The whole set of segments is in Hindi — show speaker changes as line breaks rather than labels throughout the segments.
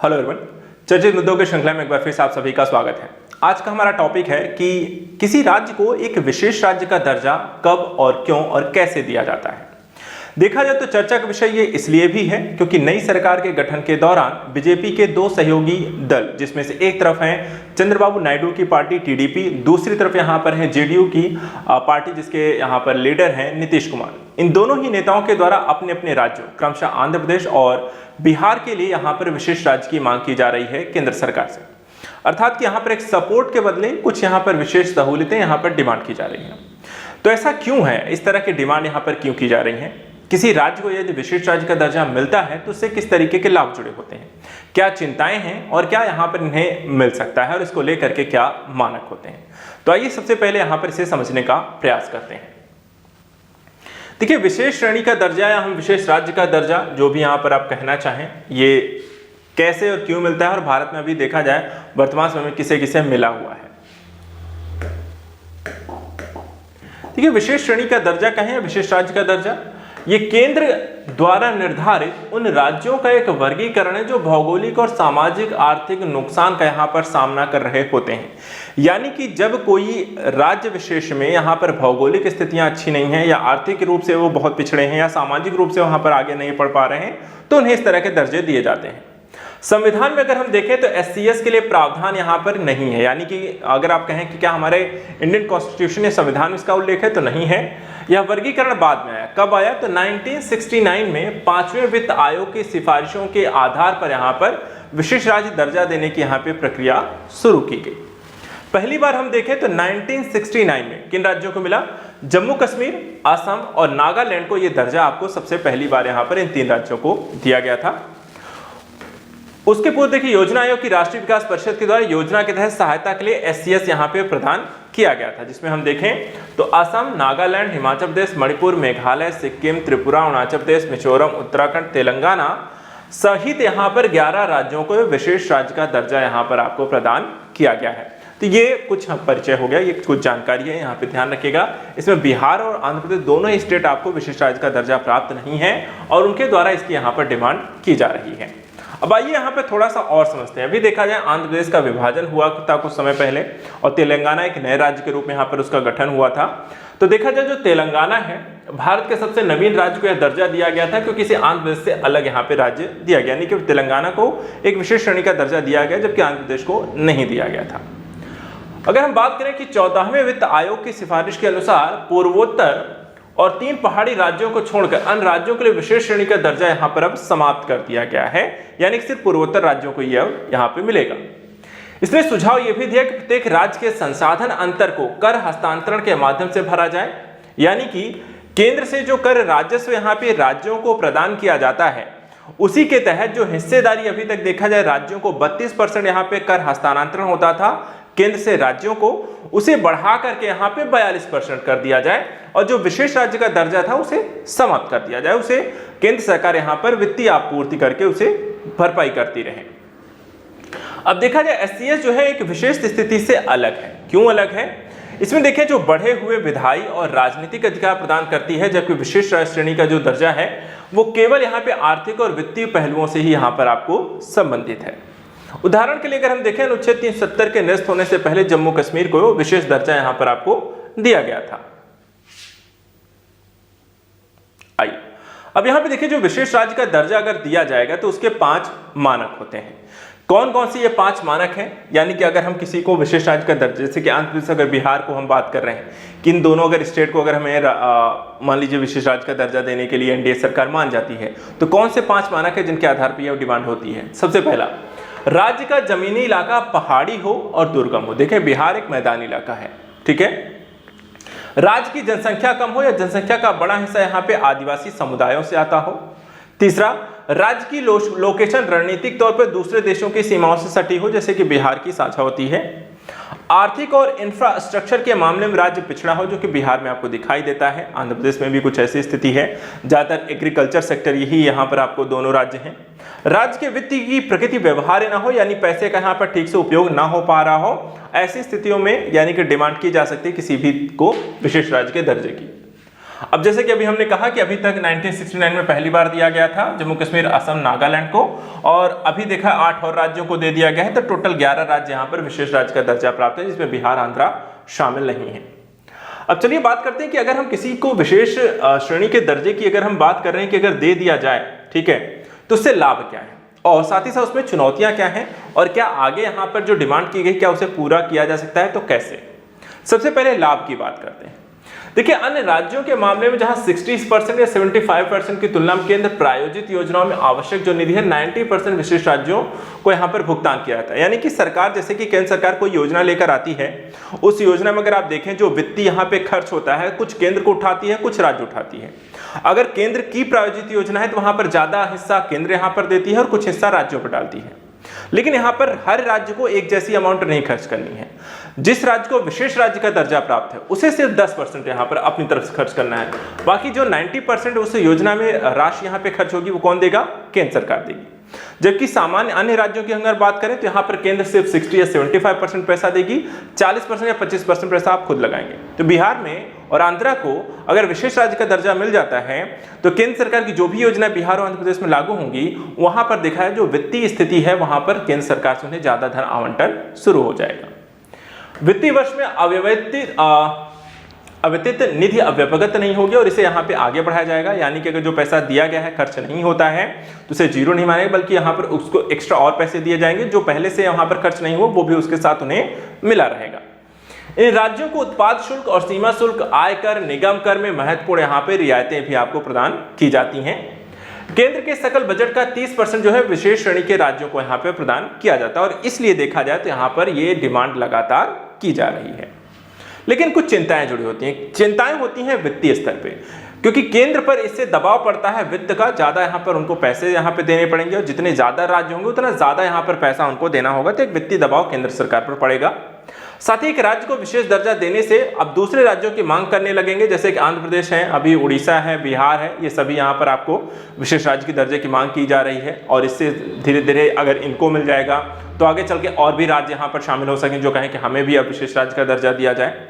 हेलो एवरीवन, चर्चित मुद्दों के श्रृंखला में एक बार फिर से आप सभी का स्वागत है। आज का हमारा टॉपिक है कि किसी राज्य को एक विशेष राज्य का दर्जा कब और क्यों और कैसे दिया जाता है। देखा जाए तो चर्चा का विषय ये इसलिए भी है क्योंकि नई सरकार के गठन के दौरान बीजेपी के दो सहयोगी दल, जिसमें से एक तरफ है चंद्रबाबू नायडू की पार्टी टीडीपी, दूसरी तरफ यहाँ पर है जेडीयू की पार्टी जिसके यहाँ पर लीडर हैं नीतीश कुमार। इन दोनों ही नेताओं के द्वारा अपने अपने राज्यों क्रमशः आंध्र प्रदेश और बिहार के लिए यहाँ पर विशेष राज्य की मांग की जा रही है केंद्र सरकार से। अर्थात कि यहाँ पर एक सपोर्ट के बदले कुछ यहाँ पर विशेष सहूलियतें यहाँ पर डिमांड की जा रही हैं। तो ऐसा क्यों है, इस तरह की डिमांड यहाँ पर क्यों की जा रही है? किसी राज्य को यदि विशेष राज्य का दर्जा मिलता है तो उससे किस तरीके के लाभ जुड़े होते हैं, क्या चिंताएं हैं और क्या यहाँ पर इन्हें मिल सकता है और इसको लेकर के क्या मानक होते हैं। तो आइए सबसे पहले यहाँ पर इसे समझने का प्रयास करते हैं। देखिए, विशेष श्रेणी का दर्जा या हम विशेष राज्य का दर्जा जो भी यहाँ पर आप कहना चाहें, ये कैसे और क्यों मिलता है और भारत में अभी देखा जाए वर्तमान समय में किसे किसे मिला हुआ है। देखिए, विशेष श्रेणी का दर्जा कहें या विशेष राज्य का दर्जा, ये केंद्र द्वारा निर्धारित उन राज्यों का एक वर्गीकरण है जो भौगोलिक और सामाजिक आर्थिक नुकसान का यहाँ पर सामना कर रहे होते हैं। यानी कि जब कोई राज्य विशेष में यहाँ पर भौगोलिक स्थितियां अच्छी नहीं हैं या आर्थिक रूप से वो बहुत पिछड़े हैं या सामाजिक रूप से वहां पर आगे नहीं बढ़ पा रहे हैं तो उन्हें इस तरह के दर्जे दिए जाते हैं। संविधान में अगर हम देखें तो एससीएस के लिए प्रावधान यहाँ पर नहीं है। यानी कि अगर आप कहें कि क्या हमारे इंडियन कॉन्स्टिट्यूशन या संविधान में इसका उल्लेख है, तो नहीं है। यह वर्गीकरण बाद में आया। कब आया? तो 1969 में 5वें वित्त आयोग की सिफारिशों के आधार पर यहाँ पर विशेष राज्य दर्जा देने की यहाँ पे प्रक्रिया शुरू की गई। पहली बार हम देखें तो 1969 में किन राज्यों को मिला? जम्मू कश्मीर, असम और नागालैंड को यह दर्जा आपको सबसे पहली बार यहाँ पर इन तीन राज्यों को दिया गया था। उसके पूर्व देखिए, योजना आयोग की राष्ट्रीय विकास परिषद के द्वारा योजना के तहत सहायता के लिए एससीएस यहाँ पे प्रदान किया गया था, जिसमें हम देखें तो असम, नागालैंड, हिमाचल प्रदेश, मणिपुर, मेघालय, सिक्किम, त्रिपुरा, अरुणाचल प्रदेश, मिजोरम, उत्तराखंड, तेलंगाना सहित यहाँ पर 11 राज्यों को विशेष राज्य का दर्जा यहाँ पर आपको प्रदान किया गया है। तो ये कुछ परिचय हो गया, ये कुछ जानकारी है, यहाँ पे ध्यान रखिएगा। इसमें बिहार और आंध्र प्रदेश दोनों ही स्टेट आपको विशेष राज्य का दर्जा प्राप्त नहीं है और उनके द्वारा इसकी यहाँ पर डिमांड की जा रही है। अब आइए यहाँ पे थोड़ा सा और समझते हैं। अभी देखा जाए आंध्र प्रदेश का विभाजन हुआ था कुछ समय पहले और तेलंगाना एक नए राज्य के रूप में यहाँ पर उसका गठन हुआ था। तो देखा जाए जो तेलंगाना है भारत के सबसे नवीन राज्य को यह दर्जा दिया गया था क्योंकि इसे आंध्र प्रदेश से अलग यहाँ पे राज्य दिया गया, यानी कि तेलंगाना को एक विशेष श्रेणी का दर्जा दिया गया जबकि आंध्र प्रदेश को नहीं दिया गया था। अगर हम बात करें कि 14वें वित्त आयोग की सिफारिश के अनुसार पूर्वोत्तर और 3 पहाड़ी राज्यों को छोड़कर अन्य राज्यों के लिए विशेष श्रेणी का दर्जा यहां पर अब समाप्त कर दिया गया है, यानी कि सिर्फ पूर्वोत्तर राज्यों को यह यहां पे मिलेगा। इसने सुझाव यह भी दिया कि प्रत्येक राज्य के संसाधन अंतर को कर हस्तांतरण के माध्यम से भरा जाए, यानी कि केंद्र से जो कर राजस्व यहाँ पे राज्यों को प्रदान किया जाता है उसी के तहत जो हिस्सेदारी अभी तक देखा जाए राज्यों को 32% यहाँ पे कर हस्तांतरण होता था केंद्र से राज्यों को, उसे बढ़ा करके यहाँ पे 42% कर दिया जाए और जो विशेष राज्य का दर्जा था उसे समाप्त कर दिया जाए, उसे केंद्र सरकार यहाँ पर वित्तीय आपूर्ति करके उसे भरपाई करती रहे। अब देखा जाए एससीएस जो है एक विशेष स्थिति से अलग है। क्यों अलग है? इसमें देखिए जो बढ़े हुए विधायी और राजनीतिक अधिकार प्रदान करती है, जबकि विशेष श्रेणी का जो दर्जा है वो केवल यहाँ पे आर्थिक और वित्तीय पहलुओं से ही यहाँ पर आपको संबंधित है। उदाहरण के लिए अगर हम देखें अनुच्छेद 370 के निरस्त होने से पहले जम्मू कश्मीर को विशेष दर्जा यहां पर आपको दिया गया था। आइए अब यहां पे देखिए जो विशेष राज्य का दर्जा अगर दिया जाएगा तो उसके 5 मानक होते हैं। कौन कौन से ये 5 मानक हैं? यानी कि अगर हम किसी को विशेष राज्य का दर्जा, जैसे कि आंध्र प्रदेश अगर बिहार को हम बात कर रहे हैं कि इन दोनों अगर स्टेट को अगर हमें मान लीजिए विशेष राज्य का दर्जा देने के लिए एनडीए सरकार मान जाती है तो कौन से 5 मानक है जिनके आधार पर यह डिमांड होती है? सबसे पहला, राज्य का जमीनी इलाका पहाड़ी हो और दुर्गम हो। देखिए बिहार एक मैदानी इलाका है, ठीक है। राज्य की जनसंख्या कम हो या जनसंख्या का बड़ा हिस्सा यहाँ पे आदिवासी समुदायों से आता हो। तीसरा, राज्य की लोकेशन रणनीतिक तौर पर दूसरे देशों की सीमाओं से सटी हो, जैसे कि बिहार की साझा होती है। आर्थिक और इंफ्रास्ट्रक्चर के मामले में राज्य पिछड़ा हो, जो कि बिहार में आपको दिखाई देता है। आंध्र प्रदेश में भी कुछ ऐसी स्थिति है, ज्यादातर एग्रीकल्चर सेक्टर यही यहाँ पर आपको दोनों राज्य हैं। राज्य के वित्त की प्रकृति व्यवहार्य ना हो, यानी पैसे का यहाँ पर ठीक से उपयोग ना हो पा रहा हो, ऐसी स्थितियों में यानी कि डिमांड की जा सकती है किसी भी को विशेष राज्य के दर्जे की। अब जैसे कि अभी हमने कहा कि अभी तक 1969 में पहली बार दिया गया था जम्मू कश्मीर, असम, नागालैंड को, और अभी देखा 8 और राज्यों को दे दिया गया है, तो टोटल 11 राज्य यहाँ पर विशेष राज्य का दर्जा प्राप्त है, जिसमें बिहार, आंध्रा शामिल नहीं है। अब चलिए बात करते हैं कि अगर हम किसी को विशेष श्रेणी के दर्जे की अगर हम बात कर रहे हैं कि अगर दे दिया जाए, ठीक है, तो उससे लाभ क्या है और साथ ही साथ उसमें चुनौतियां क्या हैं और क्या आगे यहाँ पर जो डिमांड की गई क्या उसे पूरा किया जा सकता है, तो कैसे। सबसे पहले लाभ की बात करते हैं। देखिए, अन्य राज्यों के मामले में जहां 60% या 75% की तुलना में केंद्र प्रायोजित योजनाओं में आवश्यक जो निधि है 90% विशेष राज्यों को यहां पर भुगतान किया जाता है। यानी कि सरकार, जैसे कि केंद्र सरकार कोई योजना लेकर आती है, उस योजना में अगर आप देखें जो वित्तीय यहाँ पे खर्च होता है, कुछ केंद्र को उठाती है, कुछ राज्य उठाती है। अगर केंद्र की प्रायोजित योजना है तो वहां पर ज्यादा हिस्सा केंद्र यहाँ पर देती है और कुछ हिस्सा राज्यों पर डालती है। लेकिन यहाँ पर हर राज्य को एक जैसी अमाउंट नहीं खर्च करनी है। जिस राज्य को विशेष राज्य का दर्जा प्राप्त है उसे सिर्फ 10% यहाँ पर अपनी तरफ से खर्च करना है। बाकी जो 90% उस योजना में राशि यहाँ पे खर्च होगी वो कौन देगा? केंद्र सरकार देगी। जबकि सामान्य अन्य राज्यों की अगर बात करें तो यहाँ पर केंद्र सिर्फ 60 या 75% पैसा देगी, 40% या 25% पैसा आप खुद लगाएंगे। तो बिहार में और आंध्रा को अगर विशेष राज्य का दर्जा मिल जाता है तो केंद्र सरकार की जो भी योजना बिहार और आंध्र प्रदेश में लागू होंगी, वहां पर देखा है जो वित्तीय स्थिति है वहां पर केंद्र सरकार से उन्हें ज्यादा धन आवंटन शुरू हो जाएगा। वित्तीय वर्ष में अव्यतीत निधि अव्यपगत नहीं होगी और इसे यहाँ पे आगे बढ़ाया जाएगा। यानी कि अगर जो पैसा दिया गया है खर्च नहीं होता है तो उसे जीरो नहीं मानेगा, बल्कि यहाँ पर उसको एक्स्ट्रा और पैसे दिए जाएंगे। जो पहले से यहाँ पर खर्च नहीं हो वो भी उसके साथ उन्हें मिला रहेगा। इन राज्यों को उत्पाद शुल्क और सीमा शुल्क, आयकर, निगम कर में महत्वपूर्ण यहाँ पे रियायतें भी आपको प्रदान की जाती हैं। केंद्र के सकल बजट का 30% जो है विशेष श्रेणी के राज्यों को यहाँ पे प्रदान किया जाता है और इसलिए देखा जाए तो यहाँ पर ये डिमांड लगातार की जा रही है। लेकिन कुछ चिंताएं जुड़ी होती हैं। चिंताएं होती हैं वित्तीय स्तर पे, क्योंकि केंद्र पर इससे दबाव पड़ता है वित्त का, ज्यादा यहाँ पर उनको पैसे यहाँ पे देने पड़ेंगे और जितने ज्यादा राज्य होंगे उतना ज्यादा यहाँ पर पैसा उनको देना होगा, तो एक वित्तीय दबाव केंद्र सरकार पर पड़ेगा। साथ ही एक राज्य को विशेष दर्जा देने से अब दूसरे राज्यों की मांग करने लगेंगे, जैसे कि आंध्र प्रदेश है, अभी उड़ीसा है, बिहार है, ये सभी यहाँ पर आपको विशेष राज्य की दर्जे की मांग की जा रही है। और इससे धीरे धीरे अगर इनको मिल जाएगा तो आगे चल के और भी राज्य यहाँ पर शामिल हो सकें जो कहें कि हमें भी अब विशेष राज्य का दर्जा दिया जाए।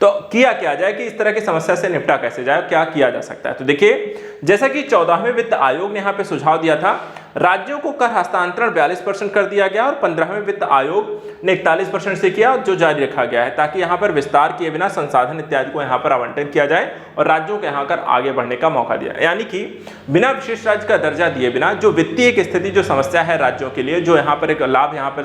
तो किया जाए कि इस तरह की समस्या से निपटा कैसे जाए, क्या किया जा सकता है। तो देखिए, जैसा कि 14वें वित्त आयोग ने यहाँ पे सुझाव दिया था, राज्यों को कर हस्तांतरण 42% कर दिया गया और 15वें वित्त आयोग ने 41% से किया, जो जारी रखा गया है, ताकि यहाँ पर विस्तार किए बिना संसाधन इत्यादि को यहाँ पर आवंटन किया जाए और राज्यों को यहाँ कर आगे बढ़ने का मौका दिया। यानी कि बिना विशेष राज्य का दर्जा दिए बिना जो वित्तीय एक स्थिति जो समस्या है राज्यों के लिए, जो यहाँ पर एक लाभ यहाँ पर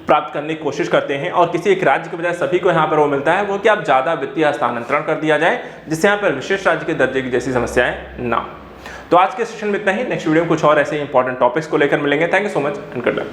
प्राप्त करने की कोशिश करते हैं और किसी एक राज्य के बजाय सभी को यहाँ पर वो मिलता है, वो कि आप ज्यादा वित्तीय हस्तांतरण कर दिया जाए जिससे यहाँ पर विशेष राज्य के दर्जे की जैसी समस्याएं ना। तो आज के सेशन में इतना ही। नेक्स्ट वीडियो में कुछ और ऐसे इंपॉर्टेंट टॉपिक्स को लेकर मिलेंगे। Thank you so much and good luck.